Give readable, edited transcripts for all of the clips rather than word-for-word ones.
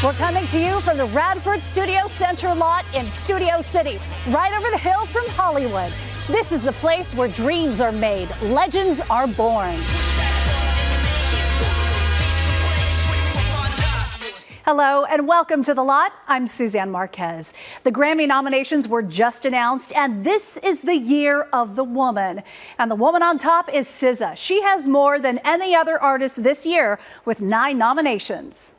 We're coming to you from the Radford Studio Center lot in Studio City, right over the hill from Hollywood. This is the place where dreams are made, legends are born. Hello and welcome to The Lot. I'm Suzanne Marques. The Grammy nominations were just announced, and this is the year of the woman. And the woman on top is SZA. She has more than any other artist this year with 9 nominations.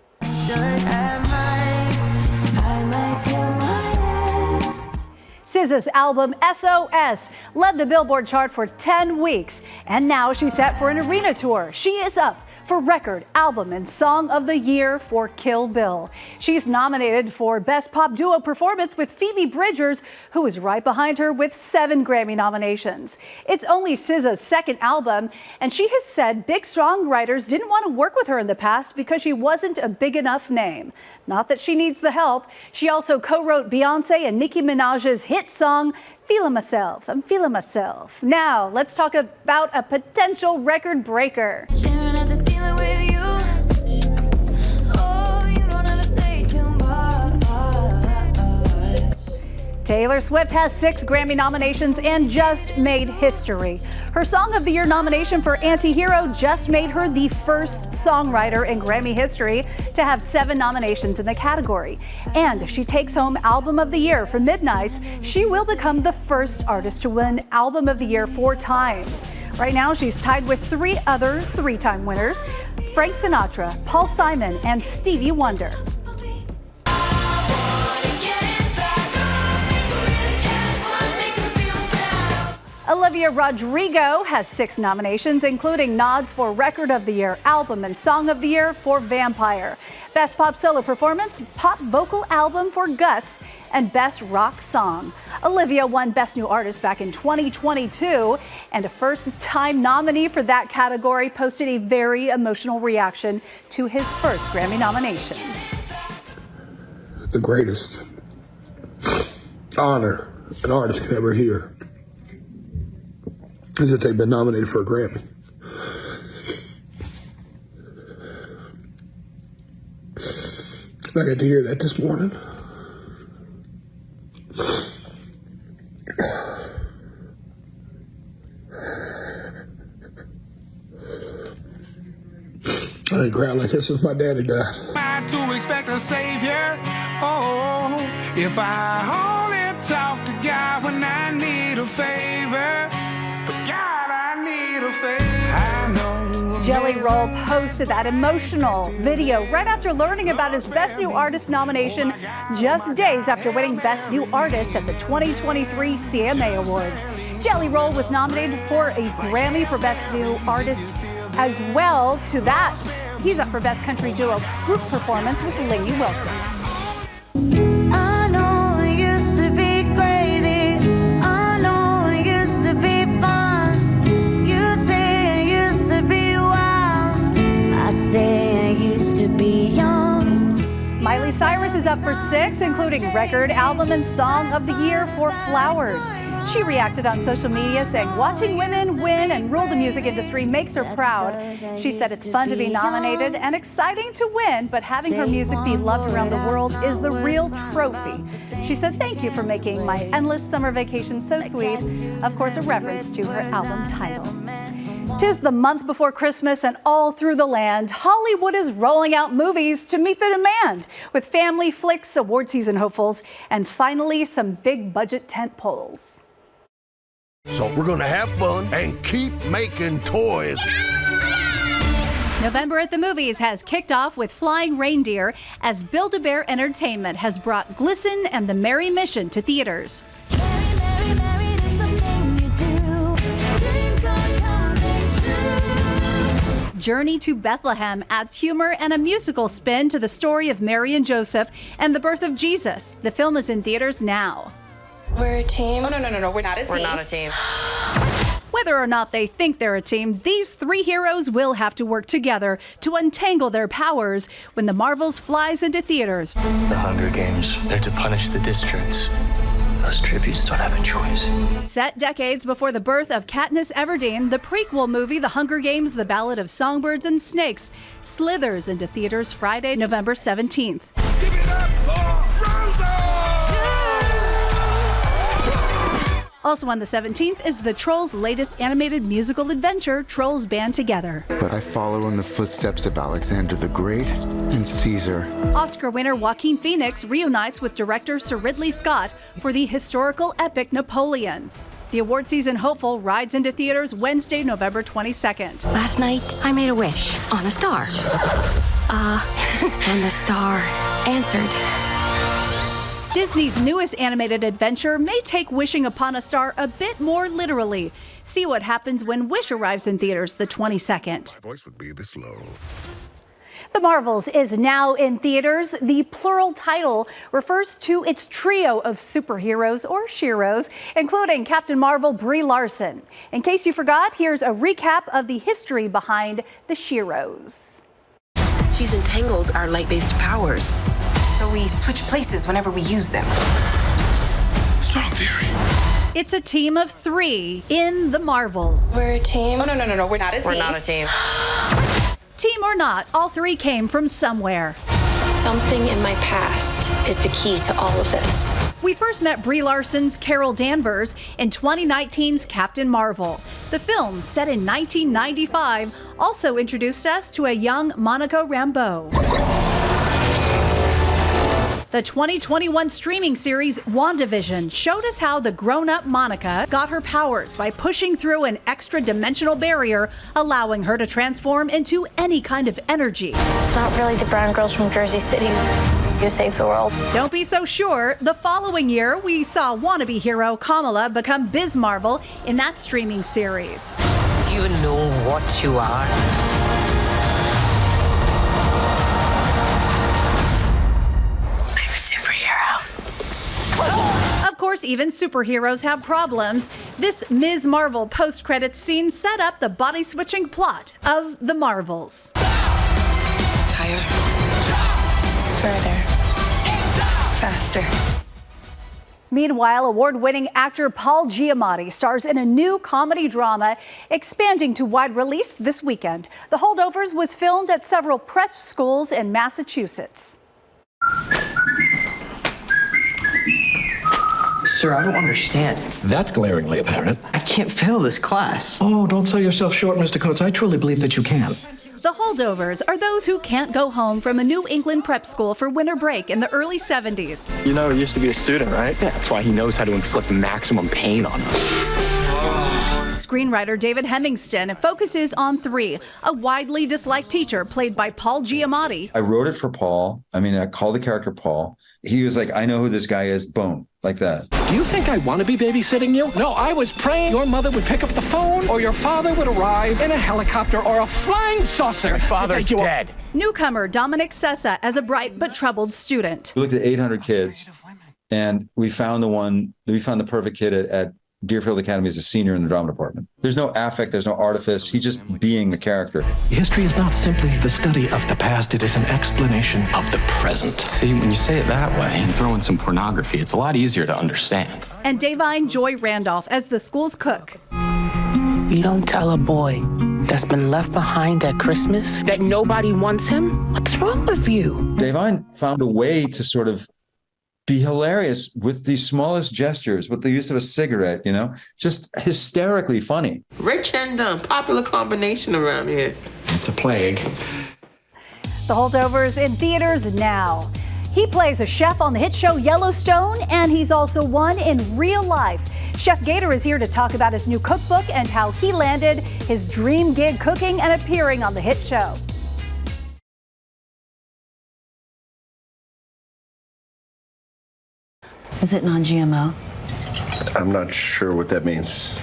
SZA's album SOS led the Billboard chart for 10 weeks, and now she's set for an arena tour. She is up for Record, Album, and Song of the Year for Kill Bill. She's nominated for Best Pop Duo Performance with Phoebe Bridgers, who is right behind her with 7 Grammy nominations. It's only SZA's second album, and she has said big songwriters didn't want to work with her in the past because she wasn't a big enough name. Not that she needs the help. She also co-wrote Beyonce and Nicki Minaj's hit song, Feeling Myself. I'm feeling myself. Now, let's talk about a potential record breaker. Taylor Swift has 6 Grammy nominations and just made history. Her Song of the Year nomination for Anti-Hero just made her the first songwriter in Grammy history to have 7 nominations in the category. And if she takes home Album of the Year for Midnights, she will become the first artist to win Album of the Year 4 times. Right now, she's tied with 3 other 3-time winners, Frank Sinatra, Paul Simon, and Stevie Wonder. Olivia Rodrigo has 6 nominations, including nods for Record of the Year, Album, and Song of the Year for Vampire, Best Pop Solo Performance, Pop Vocal Album for Guts, and Best Rock Song. Olivia won Best New Artist back in 2022, and a first-time nominee for that category posted a very emotional reaction to his first Grammy nomination. The greatest honor an artist can ever hear is that they've been nominated for a Grammy. I got to hear that this morning. I ain't cried like this since my daddy died. To expect a savior, oh, if I only talk to God when I need a favor. God, I need a favor. I know Jelly Roll posted that emotional video right after learning about his Best New Artist nomination just days after winning Best New Artist at the 2023 CMA Awards. Jelly Roll was nominated for a Grammy for Best New Artist as well. To that, he's up for Best Country Duo Group Performance with Lainey Wilson. Miley Cyrus is up for 6, including Record, Album, and Song of the Year for Flowers. She reacted on social media saying watching women win and rule the music industry makes her proud. She said it's fun to be nominated and exciting to win, but having her music be loved around the world is the real trophy. She said, "Thank you for making my endless summer vacation so sweet." Of course, a reference to her album title. 'Tis the month before Christmas, and all through the land, Hollywood is rolling out movies to meet the demand, with family flicks, award season hopefuls, and finally some big budget tentpoles. So we're gonna have fun and keep making toys. November at the Movies has kicked off with Flying Reindeer as Build-A-Bear Entertainment has brought Glisten and the Merry Mission to theaters. Journey to Bethlehem adds humor and a musical spin to the story of Mary and Joseph and the birth of Jesus. The film is in theaters now. We're a team. Oh, no, we're not a team. We're not a team. Whether or not they think they're a team, these 3 heroes will have to work together to untangle their powers when The Marvels flies into theaters. The Hunger Games, they're to punish the districts. Those tributes don't have a choice. Set decades before the birth of Katniss Everdeen, the prequel movie The Hunger Games, The Ballad of Songbirds and Snakes slithers into theaters Friday, November 17th. Also on the 17th is the Trolls' latest animated musical adventure, Trolls Band Together. But I follow in the footsteps of Alexander the Great and Caesar. Oscar winner Joaquin Phoenix reunites with director Sir Ridley Scott for the historical epic Napoleon. The award season hopeful rides into theaters Wednesday, November 22nd. Last night, I made a wish on a star. And the star answered. Disney's newest animated adventure may take wishing upon a star a bit more literally. See what happens when Wish arrives in theaters the 22nd. My voice would be this low. The Marvels is now in theaters. The plural title refers to its trio of superheroes or sheroes, including Captain Marvel Brie Larson. In case you forgot, here's a recap of the history behind the sheroes. She's entangled our light-based powers, so we switch places whenever we use them. Strong theory. It's a team of 3 in the Marvels. We're a team. Oh, no, we're not a team. We're not a team. Team or not, all 3 came from somewhere. Something in my past is the key to all of this. We first met Brie Larson's Carol Danvers in 2019's Captain Marvel. The film, set in 1995, also introduced us to a young Monica Rambeau. The 2021 streaming series WandaVision showed us how the grown-up Monica got her powers by pushing through an extra-dimensional barrier, allowing her to transform into any kind of energy. It's not really the brown girls from Jersey City who save the world. Don't be so sure. The following year, we saw wannabe hero Kamala become Biz Marvel in that streaming series. Do you know what you are? Of course, even superheroes have problems. This Ms. Marvel post-credits scene set up the body-switching plot of The Marvels. Higher. Further. Faster. Meanwhile, award-winning actor Paul Giamatti stars in a new comedy drama expanding to wide release this weekend. The Holdovers was filmed at several prep schools in Massachusetts. Sir, I don't understand. That's glaringly apparent. I can't fail this class. Oh, don't sell yourself short, Mr. Coates. I truly believe that you can. The Holdovers are those who can't go home from a New England prep school for winter break in the early 70s. You know, he used to be a student, right? Yeah, that's why he knows how to inflict maximum pain on us. Screenwriter David Hemingston focuses on 3, a widely disliked teacher played by Paul Giamatti. I wrote it for Paul. I called the character Paul. He was like, I know who this guy is. Boom. Like that. Do you think I want to be babysitting you? No, I was praying your mother would pick up the phone or your father would arrive in a helicopter or a flying saucer. My father's dead. Newcomer Dominic Sessa as a bright but troubled student. We looked at 800 kids, and we found the perfect kid at Deerfield Academy as a senior in the drama department. There's no affect, there's no artifice. He's just being the character. History is not simply the study of the past. It is an explanation of the present. See, when you say it that way and throw in some pornography, it's a lot easier to understand. And Davine Joy Randolph as the school's cook. You don't tell a boy that's been left behind at Christmas that nobody wants him? What's wrong with you? Davine found a way to sort of be hilarious with the smallest gestures, with the use of a cigarette, just hysterically funny. Rich and popular combination around here. It's a plague. The Holdovers in theaters now. He plays a chef on the hit show Yellowstone, and he's also one in real life. Chef Gator is here to talk about his new cookbook and how he landed his dream gig cooking and appearing on the hit show. Is it non-GMO? I'm not sure what that means.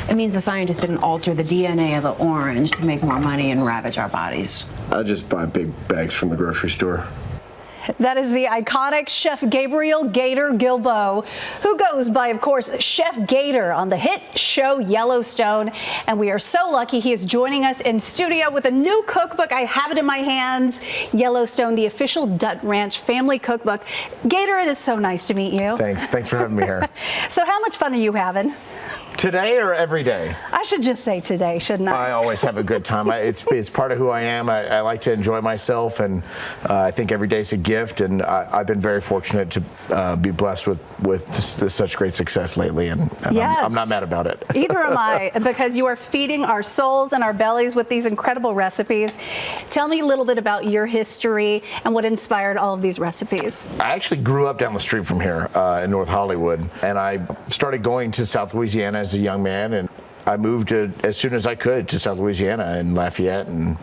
It means the scientists didn't alter the DNA of the orange to make more money and ravage our bodies. I just buy big bags from the grocery store. That is the iconic Chef Gabriel Gator Gilbo, who goes by, of course, Chef Gator on the hit show Yellowstone. And we are so lucky he is joining us in studio with a new cookbook. I have it in my hands, Yellowstone, the official Dutt Ranch family cookbook. Gator, it is so nice to meet you. Thanks for having me here. So how much fun are you having? Today or every day? I should just say today, shouldn't I? I always have a good time. It's part of who I am. I like to enjoy myself, and I think every day is a gift. And I've been very fortunate to be blessed with such great success lately, and yes. I'm not mad about it. Either am I, because you are feeding our souls and our bellies with these incredible recipes. Tell me a little bit about your history and what inspired all of these recipes. I actually grew up down the street from here in North Hollywood, and I started going to South Louisiana as a young man, and I moved as soon as I could to South Louisiana in Lafayette and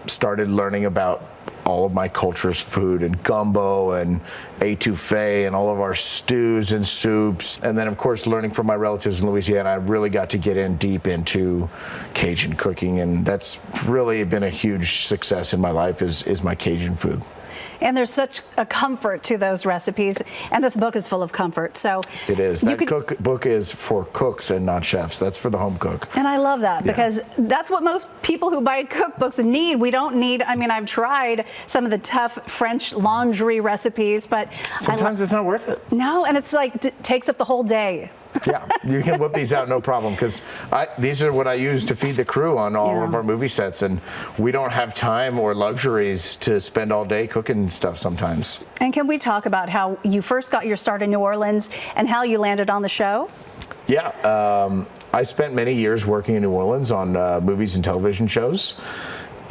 started learning about all of my culture's food and gumbo and etouffee and all of our stews and soups. And then, of course, learning from my relatives in Louisiana, I really got to get in deep into Cajun cooking, and that's really been a huge success in my life is my Cajun food. And there's such a comfort to those recipes, and this book is full of comfort. So it is. That book is for cooks and not chefs. That's for the home cook. And I love that because that's what most people who buy cookbooks need. We don't need, I mean, I've tried some of the tough French laundry recipes, but sometimes it's not worth it. No, and it's like takes up the whole day. Yeah, you can whip these out no problem, because these are what I use to feed the crew on all of our movie sets, and we don't have time or luxuries to spend all day cooking stuff sometimes. And can we talk about how you first got your start in New Orleans and how you landed on the show? Yeah, I spent many years working in New Orleans on movies and television shows.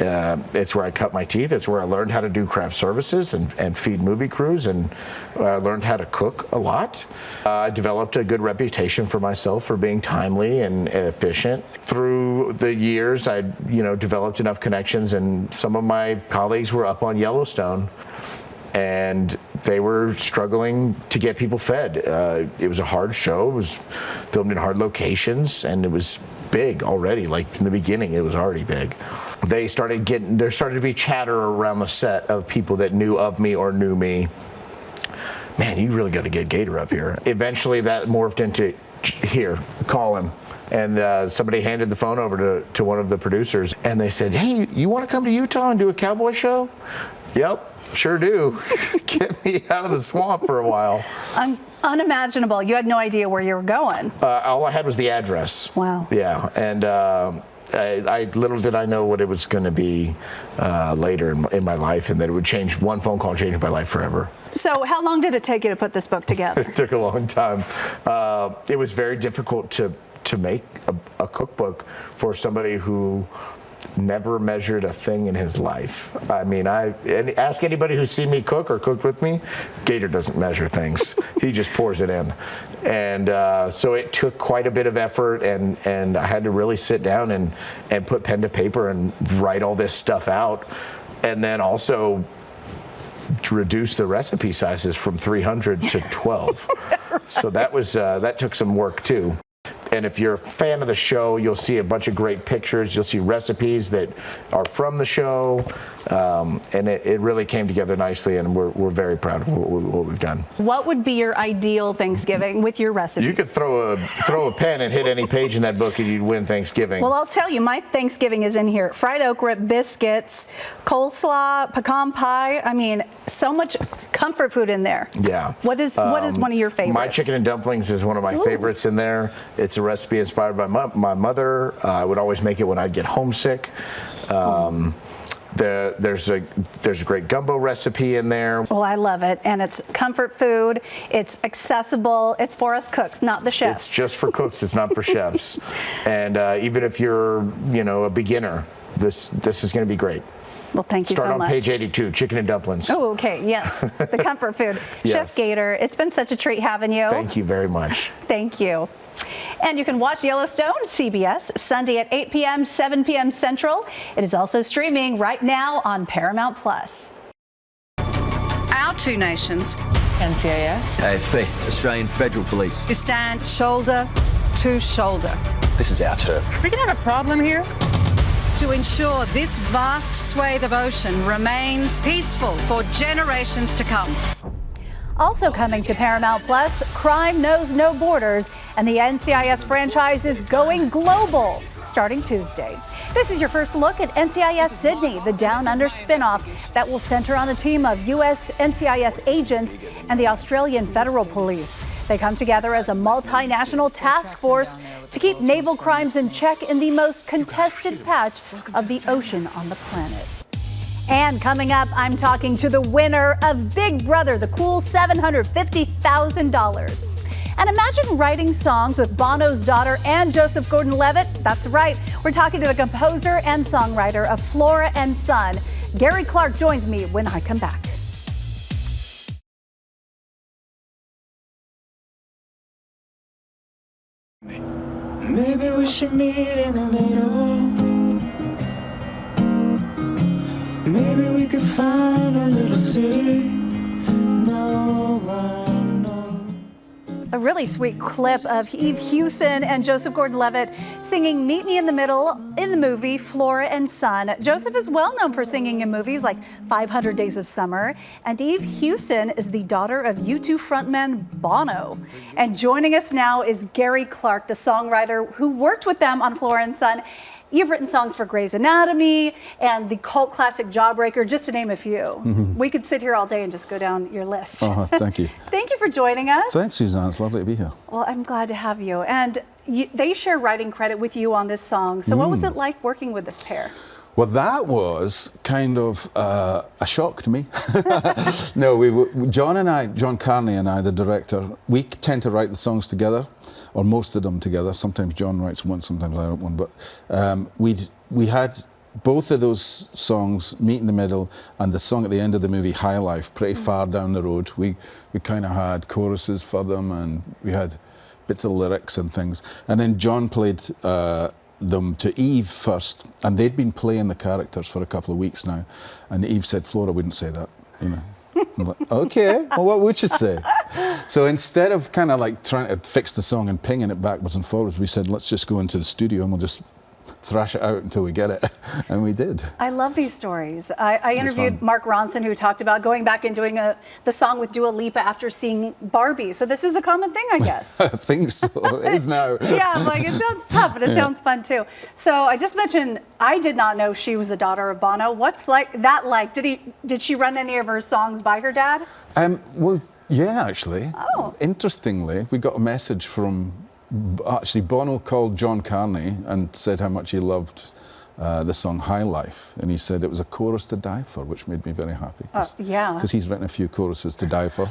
It's where I cut my teeth. It's where I learned how to do craft services and feed movie crews, and I learned how to cook a lot. I developed a good reputation for myself for being timely and efficient. Through the years, I developed enough connections, and some of my colleagues were up on Yellowstone, and they were struggling to get people fed. It was a hard show. It was filmed in hard locations, and it was big already. Like in the beginning, it was already big. There started to be chatter around the set of people that knew of me or knew me. Man, you really got to get Gator up here. Eventually that morphed into, here, call him. And somebody handed the phone over to one of the producers, and they said, hey, you want to come to Utah and do a cowboy show? Yep, sure do. Get me out of the swamp for a while. Unimaginable. You had no idea where you were going. All I had was the address. Wow. Yeah, and little did I know what it was going to be later in my life, and that it would change. One phone call changed my life forever. So how long did it take you to put this book together? It took a long time. It was very difficult to make a cookbook for somebody who never measured a thing in his life. I mean, ask anybody who's seen me cook or cooked with me, Gator doesn't measure things. He just pours it in. And so it took quite a bit of effort, and I had to really sit down and put pen to paper and write all this stuff out, and then also to reduce the recipe sizes from 300 to 12. Right. So that took some work too. And if you're a fan of the show, you'll see a bunch of great pictures. You'll see recipes that are from the show. And it really came together nicely, and we're very proud of what we've done. What would be your ideal Thanksgiving with your recipes? You could throw a pen and hit any page in that book, and you'd win Thanksgiving. Well, I'll tell you, my Thanksgiving is in here. Fried okra, biscuits, coleslaw, pecan pie. I mean, so much comfort food in there. Yeah. What is one of your favorites? My chicken and dumplings is one of my favorites in there. It's a recipe inspired by my mother. I would always make it when I'd get homesick. There's a great gumbo recipe in there. Well, I love it, and it's comfort food. It's accessible. It's for us cooks, not the chefs. It's just for cooks. It's not for chefs. And even if you're, a beginner, this is going to be great. Well, thank you so much. Start on page 82, chicken and dumplings. Oh, okay, yes, the comfort food. Yes. Chef Gator, it's been such a treat having you. Thank you very much. Thank you. And you can watch Yellowstone, CBS, Sunday at 8 p.m., 7 p.m. Central. It is also streaming right now on Paramount+. Our two nations, NCIS, AFP, Australian Federal Police, who stand shoulder to shoulder. This is our turf. We can have a problem here. To ensure this vast swathe of ocean remains peaceful for generations to come. Also coming to Paramount+, Crime Knows No Borders And the NCIS franchise is going global starting Tuesday. This is your first look at NCIS Sydney, the Down Under spinoff that will center on a team of U.S. NCIS agents and the Australian Federal Police. They come together as a multinational task force to keep naval crimes in check in the most contested patch of the ocean on the planet. And coming up, I'm talking to the winner of Big Brother, the cool $750,000. And imagine writing songs with Bono's daughter and Joseph Gordon-Levitt. That's right. We're talking to the composer and songwriter of Flora and Son. Gary Clark joins me when I come back. Maybe we should meet in the middle. Maybe we could find a little city no one knows. A really sweet clip of Eve Hewson and Joseph Gordon-Levitt singing Meet Me in the Middle in the movie Flora and Son. Joseph is well known for singing in movies like 500 Days of Summer, and Eve Hewson is the daughter of U2 frontman Bono. And joining us now is Gary Clark, the songwriter who worked with them on Flora and Son. You've written songs for Grey's Anatomy and the cult classic Jawbreaker, just to name a few. Mm-hmm. We could sit here all day and just go down your list. Oh, thank you. Thank you for joining us. Thanks, Suzanne. It's lovely to be here. Well, I'm glad to have you. And they share writing credit with you on this song. So what was it like working with this pair? Well, that was kind of a shock to me. No, John Carney and I, the director, we tend to write the songs together, or most of them together. Sometimes John writes one, sometimes I write one. But we had both of those songs, Meet in the Middle, and the song at the end of the movie, High Life, pretty far down the road. We kind of had choruses for them, and we had bits of lyrics and things. And then John played them to Eve first, and they'd been playing the characters for a couple of weeks now, and Eve said, Flora wouldn't say that, you know. I'm like, okay, well, what would you say? So instead of kind of like trying to fix the song and pinging it backwards and forwards, we said, let's just go into the studio and we'll just thrash it out until we get it. And we did. I love these stories. I interviewed Mark Ronson, who talked about going back and doing the song with Dua Lipa after seeing Barbie. So this is a common thing, I guess. I think so. It is now. Yeah, like it sounds tough, but it sounds fun too. So I just mentioned, I did not know she was the daughter of Bono. What's that like? Did she run any of her songs by her dad? Well, yeah, actually. Oh. Interestingly, we got a message from, actually, Bono called John Carney and said how much he loved the song High Life. And he said it was a chorus to die for, which made me very happy. Yeah. Because he's written a few choruses to die for.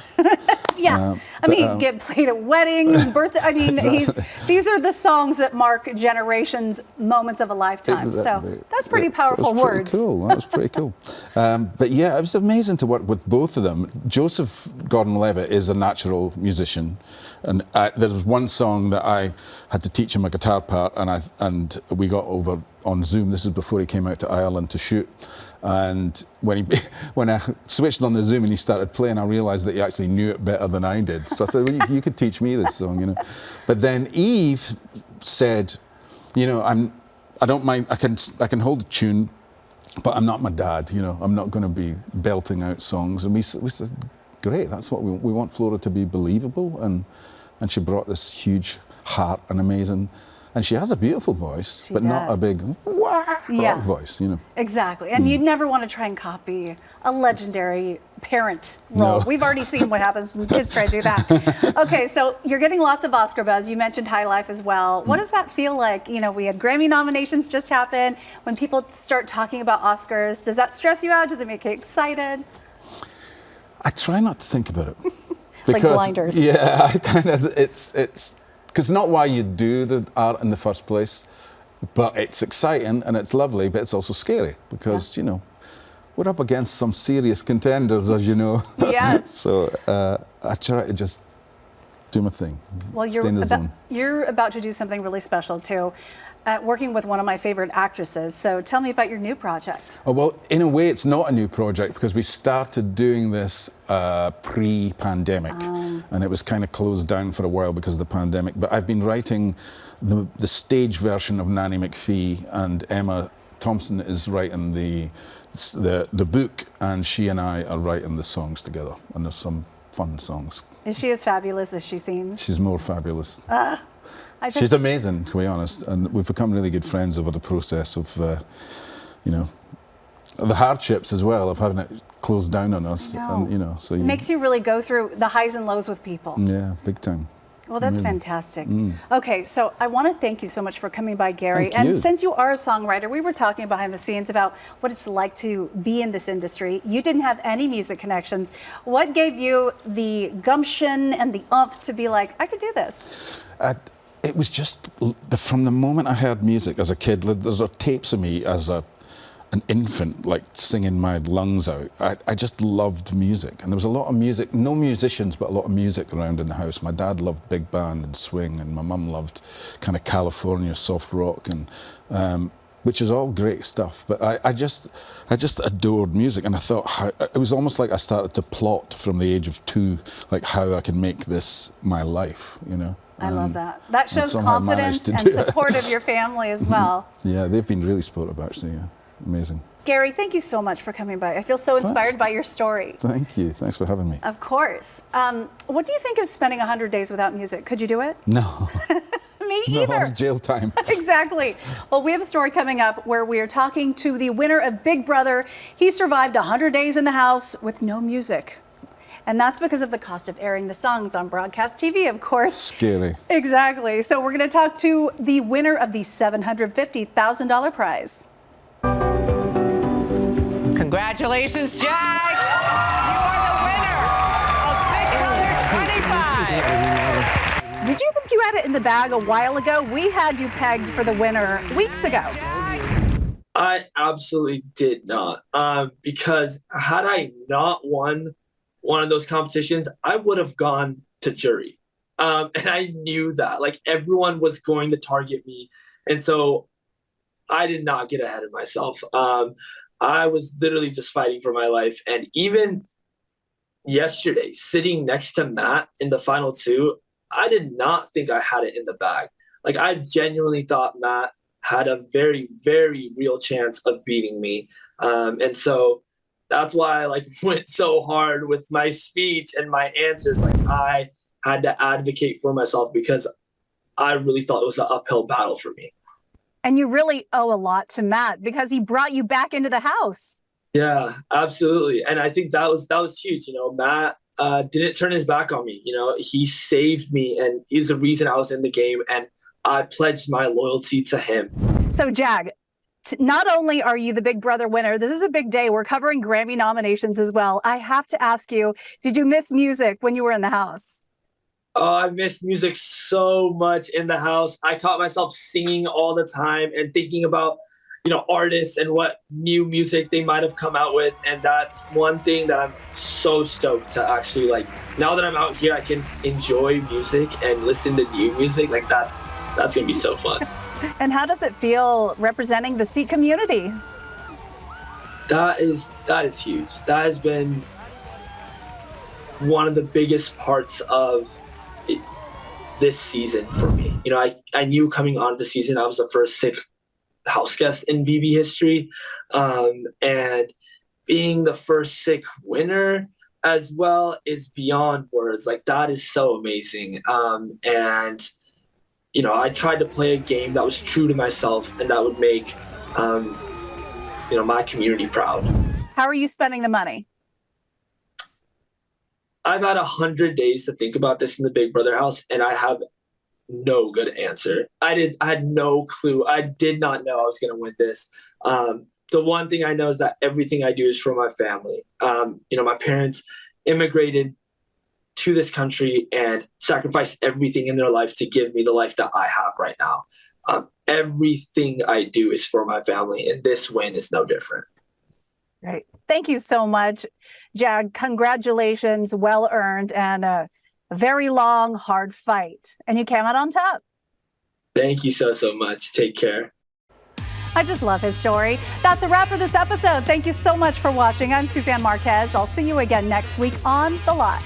Yeah. I mean, get played at weddings, birthday. I mean, exactly. These are the songs that mark generations' moments of a lifetime. Exactly. So that's pretty powerful words. Cool. That was pretty cool. But yeah, it was amazing to work with both of them. Joseph Gordon-Levitt is a natural musician. And there was one song that I had to teach him a guitar part, and we got over on Zoom. This is before he came out to Ireland to shoot. And when I switched on the Zoom and he started playing, I realized that he actually knew it better than I did. So I said, well, you could teach me this song, you know. But then Eve said, you know, I don't mind, I can hold a tune, but I'm not my dad, you know. I'm not going to be belting out songs. And we said, great, that's what we want Flora to be believable. And she brought this huge heart and amazing. And she has a beautiful voice, but not a big rock voice, you know. Exactly. And you'd never want to try and copy a legendary parent role. No. We've already seen what happens when kids try to do that. Okay, so you're getting lots of Oscar buzz. You mentioned High Life as well. What does that feel like? You know, we had Grammy nominations just happen. When people start talking about Oscars, does that stress you out? Does it make you excited? I try not to think about it. Like blinders. Yeah, I kind of, it's because not why you do the art in the first place, but it's exciting and it's lovely, but it's also scary because, you know, we're up against some serious contenders, as you know. Yes. So I try to just do my thing. Well, stay in the zone. You're about to do something really special too. Working with one of my favorite actresses. So tell me about your new project. Oh, well, in a way, it's not a new project because we started doing this pre-pandemic, and it was kind of closed down for a while because of the pandemic. But I've been writing the stage version of Nanny McPhee, and Emma Thompson is writing the book, and she and I are writing the songs together. And there's some fun songs. Is she as fabulous as she seems? She's more fabulous. She's She's amazing, to be honest, and we've become really good friends over the process of, you know, the hardships as well of having it closed down on us, and you know, so it makes you really go through the highs and lows with people. Yeah, big time. Well, that's fantastic. Okay, so I want to thank you so much for coming by, Gary. Thank you. And since you are a songwriter, we were talking behind the scenes about what it's like to be in this industry. You didn't have any music connections. What gave you the gumption and the oomph to be like, I could do this? It was just from the moment I heard music as a kid. There's tapes of me as an infant, like singing my lungs out. I just loved music, and there was a lot of music, no musicians, but a lot of music around in the house. My dad loved big band and swing, and my mum loved kind of California soft rock, and which is all great stuff. But I just adored music, and I thought it was almost like I started to plot from the age of 2, like how I can make this my life, you know. I love that. That shows confidence and support of your family as well. Yeah, they've been really supportive, actually. Yeah. Amazing. Gary, thank you so much for coming by. I feel so inspired by your story. Thank you. Thanks for having me. Of course. What do you think of spending 100 days without music? Could you do it? No. Me no, either. It's jail time. Exactly. Well, we have a story coming up where we are talking to the winner of Big Brother. He survived 100 days in the house with no music. And that's because of the cost of airing the songs on broadcast TV, of course. Scary. Exactly. So we're going to talk to the winner of the $750,000 prize. Congratulations, Jack! You are the winner of Big Brother 25. Did you think you had it in the bag a while ago? We had you pegged for the winner weeks ago. I absolutely did not. Because had I not won one of those competitions, I would have gone to jury. And I knew that. Like, everyone was going to target me. And so I did not get ahead of myself. I was literally just fighting for my life. And even yesterday, sitting next to Matt in the final 2, I did not think I had it in the bag. Like, I genuinely thought Matt had a very, very real chance of beating me. And so that's why I went so hard with my speech and my answers. Like, I had to advocate for myself because I really thought it was an uphill battle for me. And you really owe a lot to Matt because he brought you back into the house. Yeah, absolutely. And I think that was huge. You know, Matt didn't turn his back on me. You know, he saved me, and he's the reason I was in the game. And I pledged my loyalty to him. So, Jag, not only are you the Big Brother winner, this is a big day. We're covering Grammy nominations as well. I have to ask you, did you miss music when you were in the house? Oh, I miss music so much in the house. I caught myself singing all the time and thinking about, you know, artists and what new music they might have come out with. And that's one thing that I'm so stoked to actually, like, now that I'm out here, I can enjoy music and listen to new music. Like, that's gonna be so fun. And how does it feel representing the Sikh community? That is huge. That has been one of the biggest parts of this season for me. You know, I knew coming on the season I was the first Sikh house guest in BB history, and being the first Sikh winner as well is beyond words. Like, that is so amazing. And you know, I tried to play a game that was true to myself and that would make you know, my community proud. How are you spending the money? I've had 100 days to think about this in the Big Brother house, and I have no good answer. I had no clue. I did not know I was going to win this. The one thing I know is that everything I do is for my family. You know, my parents immigrated to this country and sacrificed everything in their life to give me the life that I have right now. Everything I do is for my family, and this win is no different. Great. Thank you so much, Jag. Congratulations, well earned, and a very long, hard fight. And you came out on top. Thank you so much. Take care. I just love his story. That's a wrap for this episode. Thank you so much for watching. I'm Suzanne Marques. I'll see you again next week on The Lot.